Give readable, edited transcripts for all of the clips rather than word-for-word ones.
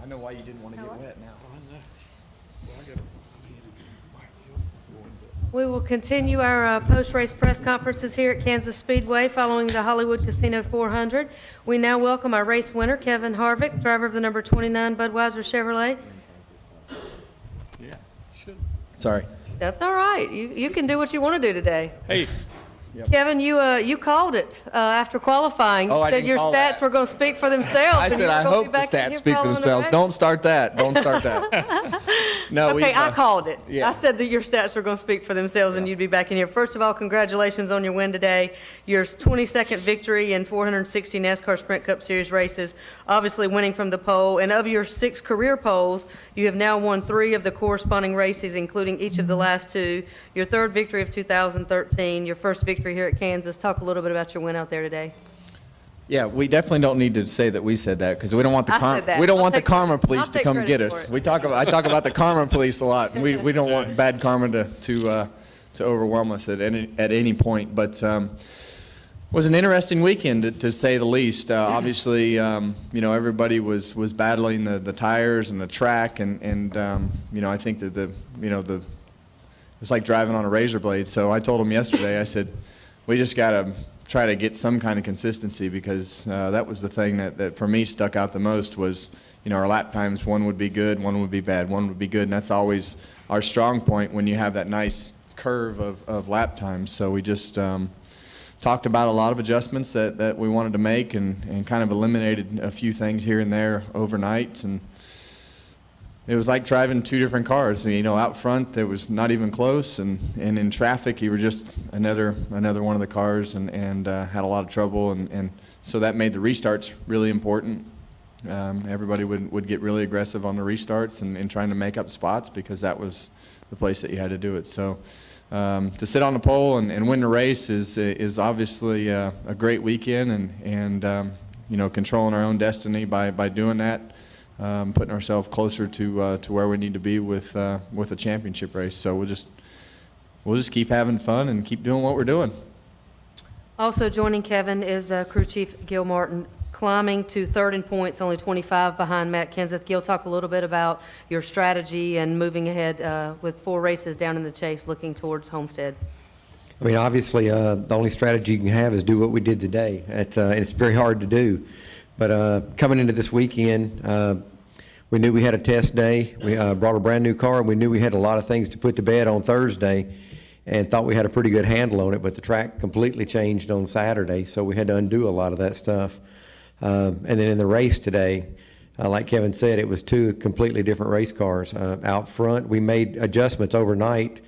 know why you didn't want to get wet now. We will continue our post-race press conferences here at Kansas Speedway following the Hollywood Casino 400. We now welcome our race winner, Kevin Harvick, driver of the number 29 Budweiser Chevrolet. Yeah, should. Sorry. That's all right. You can do what you want to do today. Hey, Kevin, you called it after qualifying. Oh, I Said didn't your call stats that. were going to speak for themselves. I and said you were I gonna hope be the back in stats here speak for following the themselves. pack. Don't start that. Don't start that. No, Okay, I called it. yeah. I said that your stats were going to speak for themselves and you'd be back in here. First of all, congratulations on your win today. Your 22nd victory in 460 NASCAR Sprint Cup Series races, obviously winning from the pole. And of your 6 career poles, you have now won 3 of the corresponding races, including each of the last 2. Your 3rd victory of 2013, your 1st victory here at Kansas. Talk a little bit about your win out there today. Yeah, we definitely don't need to say that we said that because we don't want the I said that. we don't I'll want the take- karma I'll police to take come credit get for us. it. I talk about the karma police a lot. And we don't want bad karma to overwhelm us at any point. But was an interesting weekend to say the least. Obviously, everybody was battling the tires and the track, and I think that it was like driving on a razor blade. So I told them yesterday, I said, we just got to try to get some kind of consistency because that was the thing that for me stuck out the most was, our lap times, one would be good, one would be bad, one would be good, and that's always our strong point when you have that nice curve of lap times. So we just talked about a lot of adjustments that we wanted to make and kind of eliminated a few things here and there overnight. And it was like driving 2 different cars. Out front there was not even close, and in traffic you were just another one of the cars and had a lot of trouble, and so that made the restarts really important. Everybody would get really aggressive on the restarts and trying to make up spots because that was the place that you had to do it. So to sit on the pole and win the race is obviously a great weekend, and controlling our own destiny by doing that. Putting ourselves closer to where we need to be with a championship race. So we'll just keep having fun and keep doing what we're doing. Also joining Kevin is crew chief Gil Martin, climbing to 3rd in points, only 25 behind Matt Kenseth. Gil, talk a little bit about your strategy and moving ahead with 4 races down in the chase, looking towards Homestead. I mean, obviously, the only strategy you can have is do what we did today. It's very hard to do. But coming into this weekend, we knew we had a test day. We brought a brand new car, and we knew we had a lot of things to put to bed on Thursday and thought we had a pretty good handle on it, but the track completely changed on Saturday, so we had to undo a lot of that stuff. And then in the race today, like Kevin said, it was 2 completely different race cars. Out front, we made adjustments overnight,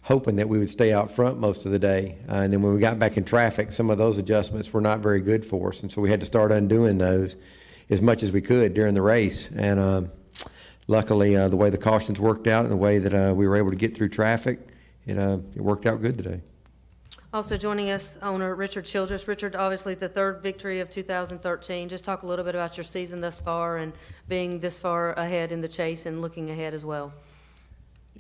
hoping that we would stay out front most of the day. And then when we got back in traffic, some of those adjustments were not very good for us, and so we had to start undoing those as much as we could during the race. And luckily, the way the cautions worked out and the way that we were able to get through traffic, it worked out good today. Also joining us, owner Richard Childress. Richard, obviously the 3rd victory of 2013. Just talk a little bit about your season thus far and being this far ahead in the chase and looking ahead as well.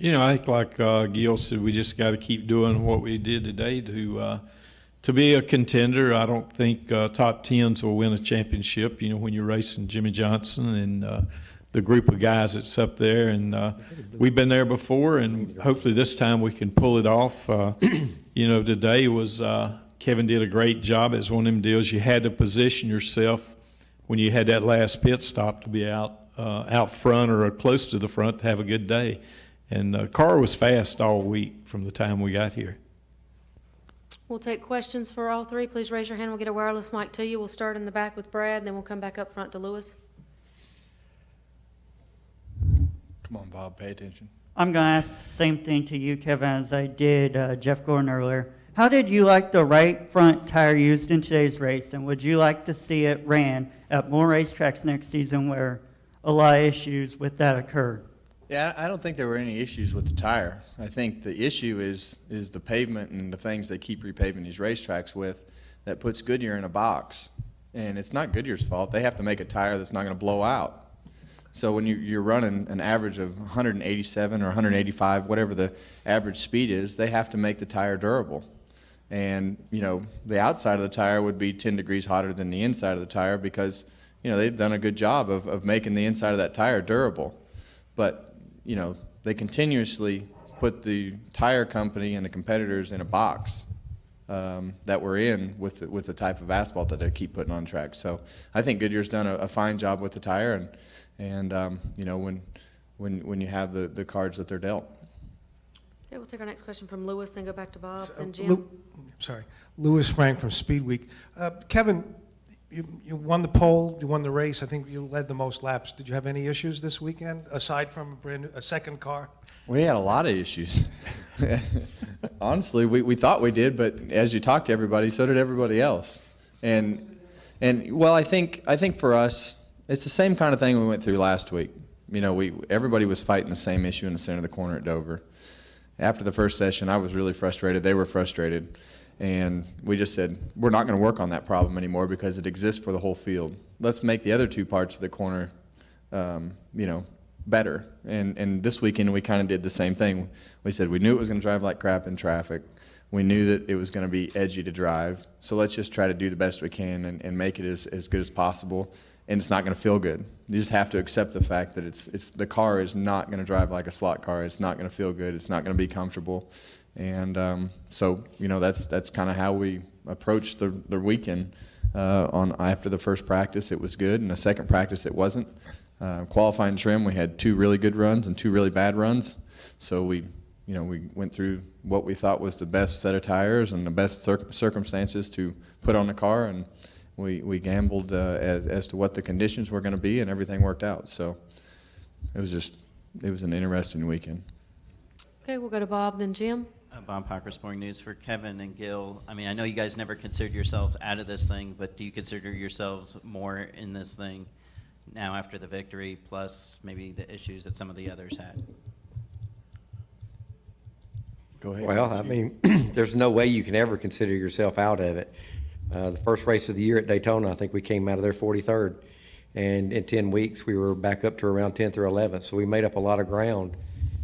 I think like Gil said, we just got to keep doing what we did today to be a contender. I don't think top 10s will win a championship, when you're racing Jimmy Johnson and the group of guys that's up there. And we've been there before, and hopefully this time we can pull it off. Today was Kevin did a great job. It's one of them deals you had to position yourself when you had that last pit stop to be out front or close to the front to have a good day. And the car was fast all week from the time we got here. We'll take questions for all 3. Please raise your hand. We'll get a wireless mic to you. We'll start in the back with Brad, then we'll come back up front to Lewis. Come on, Bob, pay attention. I'm going to ask the same thing to you, Kevin, as I did Jeff Gordon earlier. How did you like the right front tire used in today's race, and would you like to see it ran at more racetracks next season where a lot of issues with that occurred? Yeah, I don't think there were any issues with the tire. I think the issue is the pavement and the things they keep repaving these racetracks with that puts Goodyear in a box. And it's not Goodyear's fault. They have to make a tire that's not going to blow out. So when you're running an average of 187 or 185, whatever the average speed is, they have to make the tire durable. And, the outside of the tire would be 10 degrees hotter than the inside of the tire because they've done a good job of making the inside of that tire durable. But, they continuously put the tire company and the competitors in a box that we're in with the type of asphalt that they keep putting on track. So I think Goodyear's done a fine job with the tire, and when you have the cards that they're dealt. Okay, we'll take our next question from Lewis, then go back to Bob, then Jim. Lewis Frank from Speed Week. Kevin, you won the pole, you won the race. I think you led the most laps. Did you have any issues this weekend, aside from a second car? We had a lot of issues. Honestly, we thought we did, but as you talk to everybody, so did everybody else. And well, I think for us, it's the same kind of thing we went through last week. Everybody was fighting the same issue in the center of the corner at Dover. After the first session, I was really frustrated. They were frustrated. And we just said, we're not going to work on that problem anymore because it exists for the whole field. Let's make the other two parts of the corner, better. And this weekend, we kind of did the same thing. We said we knew it was going to drive like crap in traffic. We knew that it was going to be edgy to drive. So let's just try to do the best we can and make it as good as possible. And it's not going to feel good. You just have to accept the fact that the car is not going to drive like a slot car. It's not going to feel good. It's not going to be comfortable. And so that's kind of how we approached the weekend. After the first practice, it was good, and the second practice, it wasn't. Qualifying trim, we had 2 really good runs and 2 really bad runs. So we went through what we thought was the best set of tires and the best circumstances to put on the car, and we gambled as to what the conditions were going to be, and everything worked out. So it was an interesting weekend. Okay, we'll go to Bob, then Jim. Bob Parker, Sporting News. For Kevin and Gil, I know you guys never considered yourselves out of this thing, but do you consider yourselves more in this thing now after the victory, plus maybe the issues that some of the others had? Go ahead. Well, there's no way you can ever consider yourself out of it. The first race of the year at Daytona, I think we came out of there 43rd. And in 10 weeks, we were back up to around 10th or 11th. So we made up a lot of ground,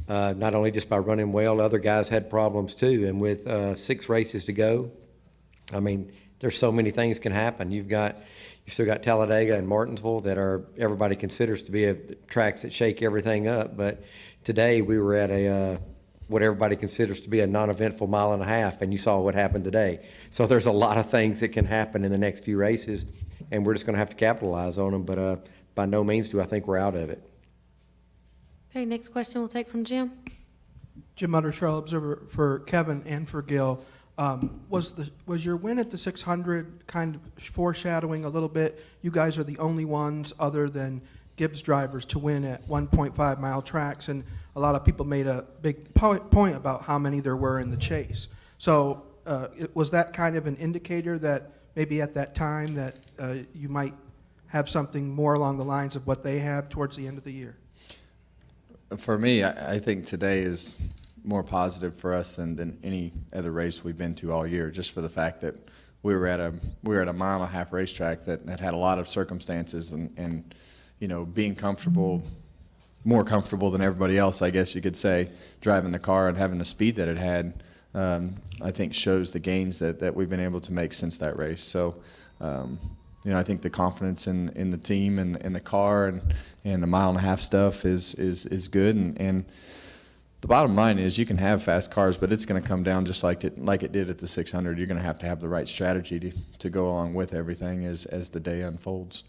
not only just by running well, other guys had problems too. And with 6 races to go, there's so many things can happen. You've still got Talladega and Martinsville that everybody considers to be tracks that shake everything up. But today we were at what everybody considers to be a non-eventful 1.5 miles, and you saw what happened today. So there's a lot of things that can happen in the next few races, and we're just going to have to capitalize on them. But by no means do I think we're out of it. Okay, next question we'll take from Jim. Jim Utter, Charlotte Observer, for Kevin and for Gil. Was your win at the 600 kind of foreshadowing a little bit? You guys are the only ones other than Gibbs drivers to win at 1.5 mile tracks, and a lot of people made a big point about how many there were in the chase. So was that kind of an indicator that maybe at that time that you might have something more along the lines of what they have towards the end of the year? For me, I think today is more positive for us than any other race we've been to all year, just for the fact that we were at a 1.5 mile racetrack that had a lot of circumstances and being comfortable, more comfortable than everybody else, I guess you could say, driving the car and having the speed that it had, I think shows the gains that we've been able to make since that race. So, I think the confidence in the team and the car and the 1.5 mile stuff is good. And the bottom line is you can have fast cars, but it's going to come down just like it did at the 600. You're going to have the right strategy to go along with everything as the day unfolds.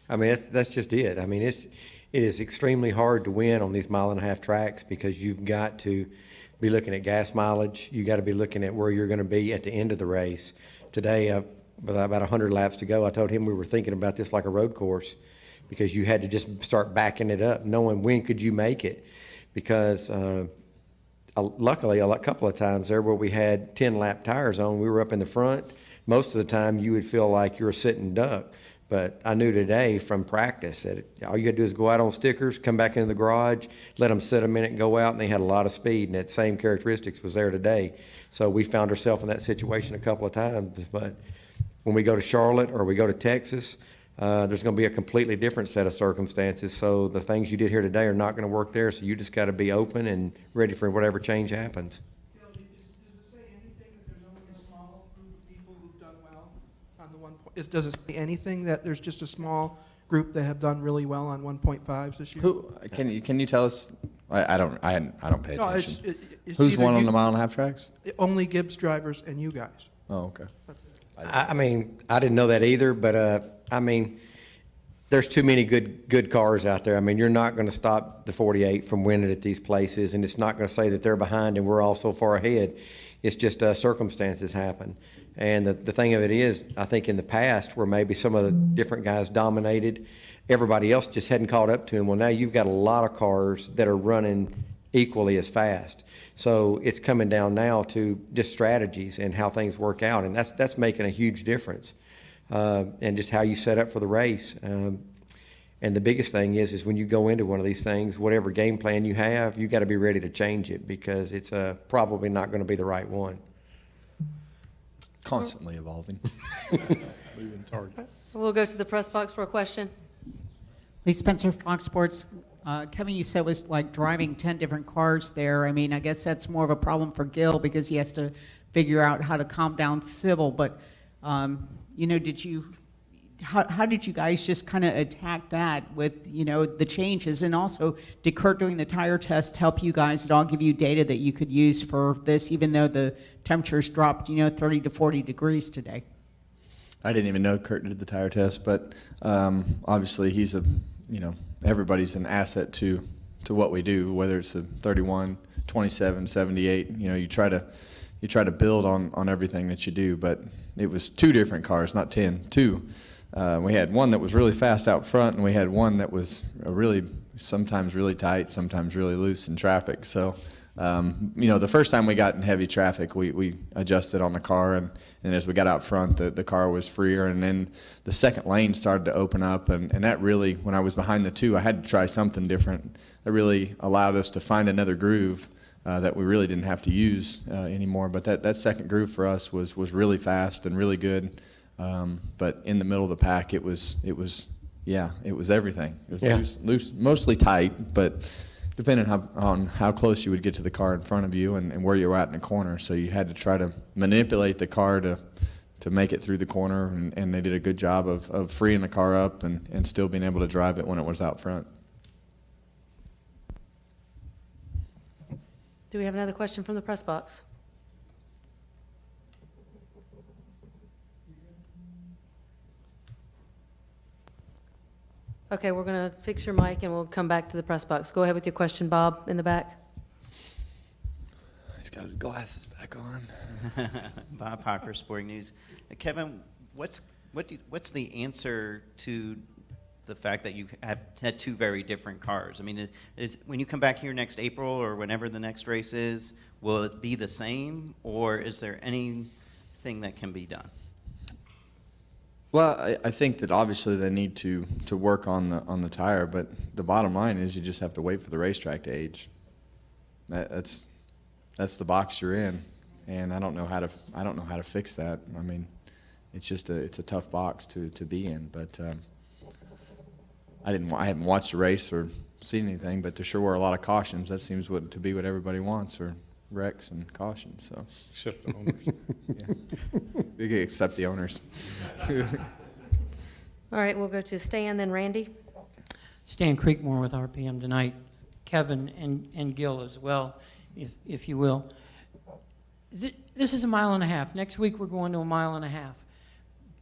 That's just it. It is extremely hard to win on these 1.5 mile tracks because you've got to be looking at gas mileage. You got to be looking at where you're going to be at the end of the race. Today, with about 100 laps to go, I told him we were thinking about this like a road course because you had to just start backing it up, knowing when could you make it. Because luckily, a couple of times there where we had 10-lap tires on, we were up in the front. Most of the time, you would feel like you were sitting duck. But I knew today from practice that all you had to do is go out on stickers, come back into the garage, let them sit a minute and go out, and they had a lot of speed, and that same characteristics was there today. So we found ourselves in that situation a couple of times. But when we go to Charlotte or we go to Texas, there's going to be a completely different set of circumstances. So the things you did here today are not going to work there, so you just got to be open and ready for whatever change happens. Does it say anything that there's only a small group of people who've done well on the Does it say anything that there's just a small group that have done really well on 1.5s this year? Who can you tell us? I don't pay No, attention. it's Who's either won on you- the mile and a half tracks? Only Gibbs drivers and you guys. Oh, okay. I mean, I didn't know that either, but I mean, there's too many good cars out there. I mean, you're not going to stop the 48 from winning at these places, and it's not going to say that they're behind and we're all so far ahead. It's just circumstances happen. And the thing of it is, I think in the past where maybe some of the different guys dominated, everybody else just hadn't caught up to them. Well, now you've got a lot of cars that are running equally as fast. So it's coming down now to just strategies and how things work out, and that's making a huge difference. And just how you set up for the race. And the biggest thing is when you go into one of these things, whatever game plan you have, you got to be ready to change it because it's probably not going to be the right one. Constantly evolving. Moving target. We'll go to the press box for a question. Lee Spencer, Fox Sports. Kevin, you said it was like driving 10 different cars there. I mean, I guess that's more of a problem for Gil because he has to figure out how to calm down Sybil. But, you know, how did you guys just kind of attack that with, you know, the changes? And also, did Kurt doing the tire test help you guys at all, give you data that you could use for this, even though the temperatures dropped, you know, 30 to 40 degrees today? I didn't even know Kurt did the tire test, but obviously he's everybody's an asset to what we do, whether it's a 31, 27, 78. You know, you try to build on everything that you do, but it was 2 different cars, not 10, 2. We had one that was really fast out front, and we had one that was sometimes really tight, sometimes really loose in traffic. So, the first time we got in heavy traffic, we adjusted on the car, and as we got out front, the car was freer, and then the second lane started to open up, and that really, when I was behind the 2, I had to try something different. That really allowed us to find another groove that we really didn't have to use anymore. But that second groove for us was really fast and really good. But in the middle of the pack, it was everything. It was loose, mostly tight, but depending on how close you would get to the car in front of you and where you were at in the corner. So you had to try to manipulate the car to make it through the corner, and they did a good job of freeing the car up and still being able to drive it when it was out front. Do we have another question from the press box? Okay, we're going to fix your mic and we'll come back to the press box. Go ahead with your question, Bob, in the back. He's got his glasses back on. Bob Hocker, Sporting News. Kevin, what's the answer to the fact that you have had 2 very different cars? I mean, is when you come back here next April or whenever the next race is, will it be the same, or is there anything that can be done? Well, I think that obviously they need to work on the tire, but the bottom line is you just have to wait for the racetrack to age. That's the box you're in, and I don't know how to fix that. I mean, it's a tough box to be in. But I haven't watched the race or seen anything, but there sure were a lot of cautions. That seems to be what everybody wants, or wrecks and cautions. So Except the owners. yeah. Except the owners. All right, we'll go to Stan, then Randy. Stan Creekmore with RPM tonight. Kevin and Gil as well, if you will. This is a mile and a half. Next week we're going to a mile and a half.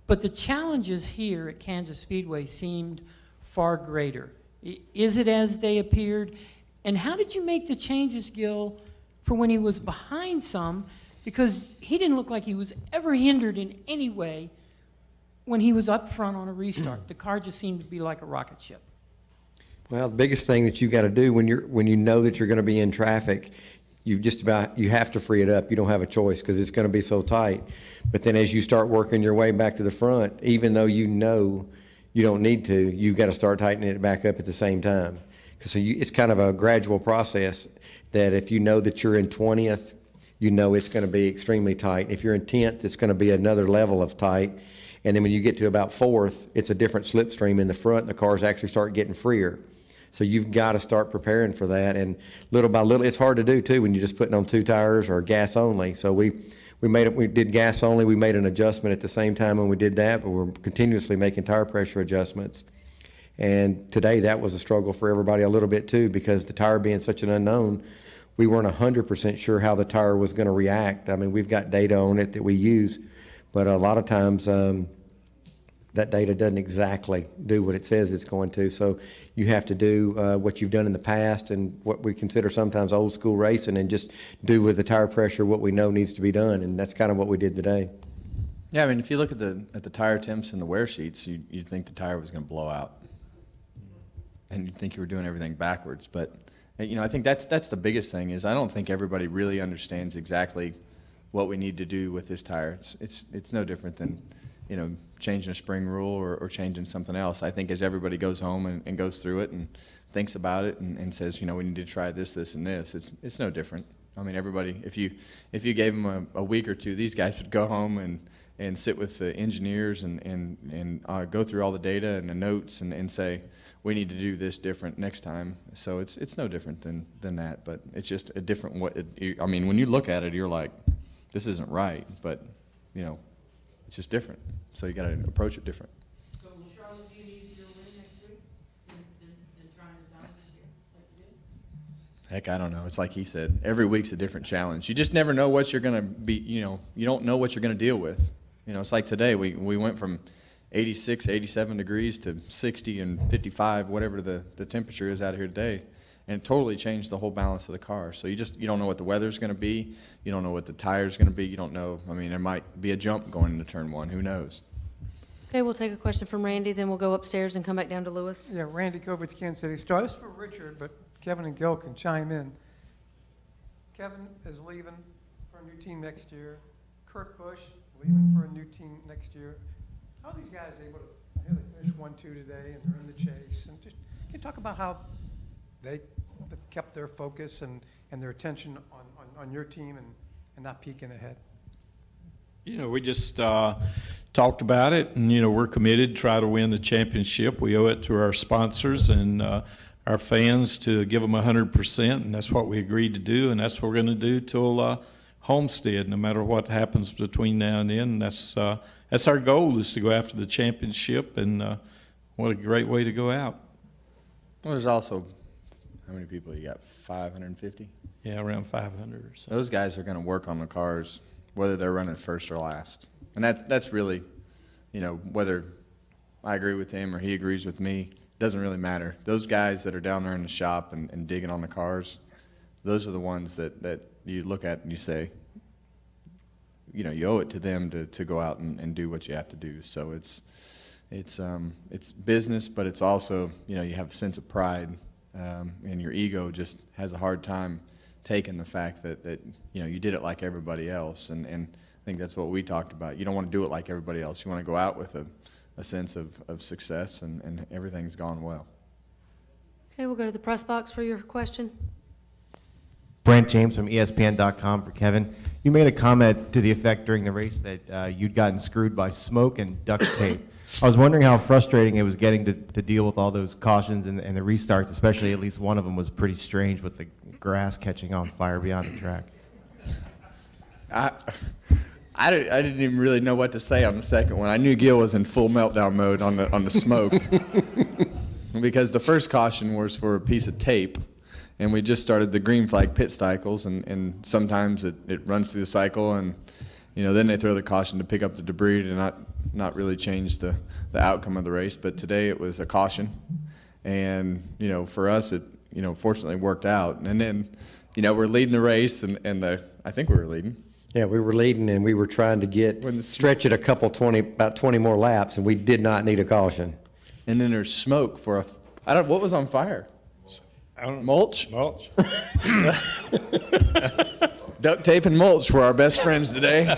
But the challenges here at Kansas Speedway seemed far greater. Is it as they appeared? And how did you make the changes, Gil, for when he was behind some? Because he didn't look like he was ever hindered in any way when he was up front on a restart. The car just seemed to be like a rocket ship. Well, the biggest thing that you got to do when you know that you're going to be in traffic, you have to free it up. You don't have a choice because it's going to be so tight. But then as you start working your way back to the front, even though you know you don't need to, you've got to start tightening it back up at the same time. So it's kind of a gradual process that if you know that you're in 20th, you know it's going to be extremely tight. If you're in 10th, it's going to be another level of tight. And then when you get to about 4th, it's a different slipstream in the front, and the cars actually start getting freer. So you've got to start preparing for that, and little by little, it's hard to do too when you're just putting on 2 tires or gas only. So we did gas only. We made an adjustment at the same time when we did that, but we're continuously making tire pressure adjustments. And today that was a struggle for everybody a little bit too, because the tire being such an unknown, we weren't 100% sure how the tire was going to react. I mean, we've got data on it that we use, but a lot of times that data doesn't exactly do what it says it's going to. So you have to do what you've done in the past and what we consider sometimes old school racing, and just do with the tire pressure what we know needs to be done, and that's kind of what we did today. Yeah, I mean, if you look at the tire temps and the wear sheets, you'd think the tire was going to blow out, and you'd think you were doing everything backwards. But I think that's the biggest thing, is I don't think everybody really understands exactly what we need to do with this tire. It's no different than changing a spring rule or changing something else. I think as everybody goes home and goes through it and thinks about it and says, we need to try this, this, and this, it's no different. I mean, everybody, if you gave them a week or two, these guys would go home and sit with the engineers and go through all the data and the notes and say, we need to do this different next time. So it's no different than that, but it's just a different way. I mean, when you look at it, you're like, this isn't right, but it's just different. So you got to approach it different. So will Charlotte be an easier win next week than trying to dominate here like you did? Heck, I don't know. It's like he said, every week's a different challenge. You just never know what you're going to be, you don't know what you're going to deal with. It's like today, we went from 86, 87 degrees to 60 and 55, whatever the temperature is out here today. And it totally changed the whole balance of the car. So you don't know what the weather's going to be. You don't know what the tire's going to be. You don't know. I mean, there might be a jump going into turn 1. Who knows? Okay, we'll take a question from Randy, then we'll go upstairs and come back down to Lewis. Yeah, Randy Kovich, Kansas City Star. This is for Richard, but Kevin and Gil can chime in. Kevin is leaving for a new team next year. Kurt Busch leaving for a new team next year. How are these guys able to, I hear they finished 1-2 today and they're in the chase. And just, can you talk about how they kept their focus and their attention on your team and not peeking ahead? We just talked about it, and we're committed to try to win the championship. We owe it to our sponsors and our fans to give them 100%, and that's what we agreed to do, and that's what we're going to do till Homestead, no matter what happens between now and then. And that's our goal, is to go after the championship, and what a great way to go out. Well, there's also, how many people you got? 550? Yeah, around 500 or so. Those guys are going to work on the cars, whether they're running first or last. And that's really, whether I agree with him or he agrees with me, doesn't really matter. Those guys that are down there in the shop and digging on the cars, those are the ones that you look at and you say, you owe it to them to go out and do what you have to do. So it's business, but it's also, you have a sense of pride, and your ego just has a hard time taking the fact that you did it like everybody else, and I think that's what we talked about. You don't want to do it like everybody else. You want to go out with a sense of success, and everything's gone well. Okay, we'll go to the press box for your question. Brent James from ESPN.com for Kevin. You made a comment to the effect during the race that you'd gotten screwed by smoke and duct tape. I was wondering how frustrating it was getting to deal with all those cautions and the restarts, especially at least one of them was pretty strange with the grass catching on fire beyond the track. I didn't even really know what to say on the second one. I knew Gil was in full meltdown mode on the smoke because the first caution was for a piece of tape, and we just started the green flag pit cycles, and sometimes it runs through the cycle, and then they throw the caution to pick up the debris to not really change the outcome of the race. But today it was a caution, and for us it fortunately worked out. And then we're leading the race, and I think we were leading. Yeah, we were leading, and we were trying to stretch it about 20 more laps, and we did not need a caution. And then there's smoke what was on fire? Mulch? Mulch. Duct tape and mulch were our best friends today.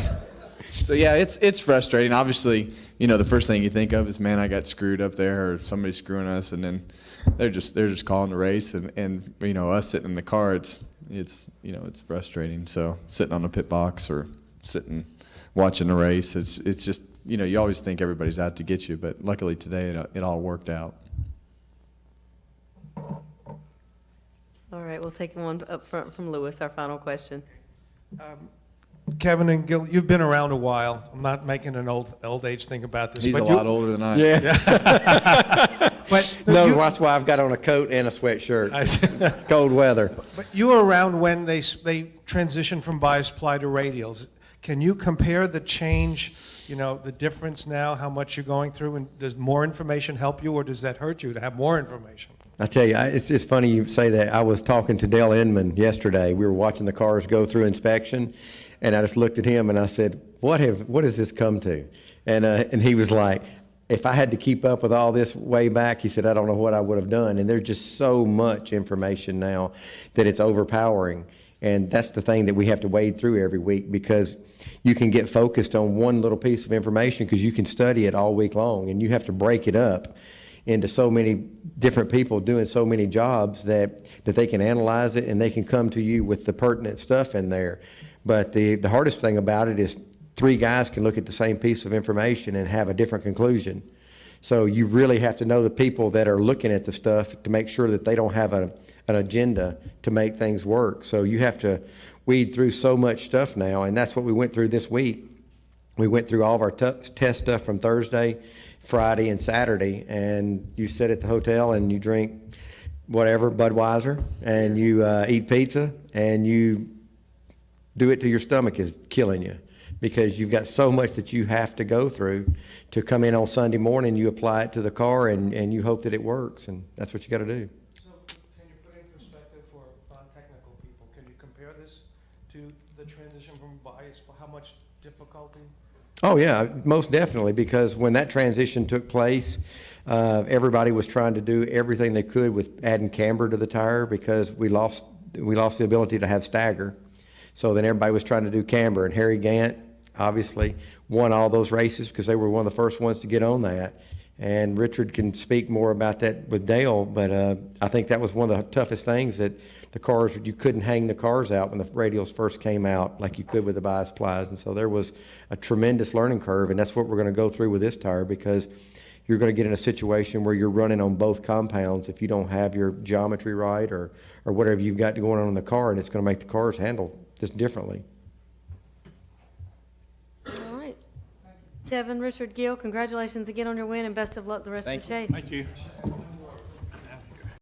So yeah, it's frustrating. Obviously, the first thing you think of is, man, I got screwed up there, or somebody's screwing us, and then they're just calling the race, and us sitting in the car, it's frustrating. So sitting on the pit box or sitting watching the race, it's just you always think everybody's out to get you, but luckily today it all worked out. All right, we'll take one up front from Lewis, our final question. Kevin and Gil, you've been around a while. I'm not making an old age thing about this. He's but a you- lot older than I am. Yeah. But No, you- that's why I've got on a coat and a sweatshirt. I- Cold weather. But you were around when they transitioned from bias ply to radials. Can you compare the change, the difference now, how much you're going through, and does more information help you, or does that hurt you to have more information? I tell you, it's funny you say that. I was talking to Dale Inman yesterday. We were watching the cars go through inspection, and I just looked at him and I said, what has this come to? And he was like, if I had to keep up with all this way back, he said, I don't know what I would have done. And there's just so much information now that it's overpowering. And that's the thing that we have to wade through every week, because you can get focused on one little piece of information because you can study it all week long, and you have to break it up into so many different people doing so many jobs that they can analyze it and they can come to you with the pertinent stuff in there. But the hardest thing about it is 3 guys can look at the same piece of information and have a different conclusion. So you really have to know the people that are looking at the stuff to make sure that they don't have an agenda to make things work. So you have to weed through so much stuff now, and that's what we went through this week. We went through all of our test stuff from Thursday, Friday, and Saturday, and you sit at the hotel and you drink whatever, Budweiser, and you eat pizza, and you do it till your stomach is killing you, because you've got so much that you have to go through to come in on Sunday morning. You apply it to the car, and you hope that it works, and that's what you got to do. So can you put in perspective for non-technical people? Can you compare this to the transition from bias? How much difficulty? Oh, yeah, most definitely, because when that transition took place, everybody was trying to do everything they could with adding camber to the tire, because we lost the ability to have stagger. So then everybody was trying to do camber, and Harry Gant obviously won all those races because they were one of the first ones to get on that. And Richard can speak more about that with Dale, but I think that was one of the toughest things, that the cars, you couldn't hang the cars out when the radials first came out like you could with the bias plies. And so there was a tremendous learning curve, and that's what we're going to go through with this tire, because you're going to get in a situation where you're running on both compounds if you don't have your geometry right or whatever you've got going on in the car, and it's going to make the cars handle just differently. All right. Kevin, Richard, Gil, congratulations again on your win, and best of luck the rest of the chase. Thank you.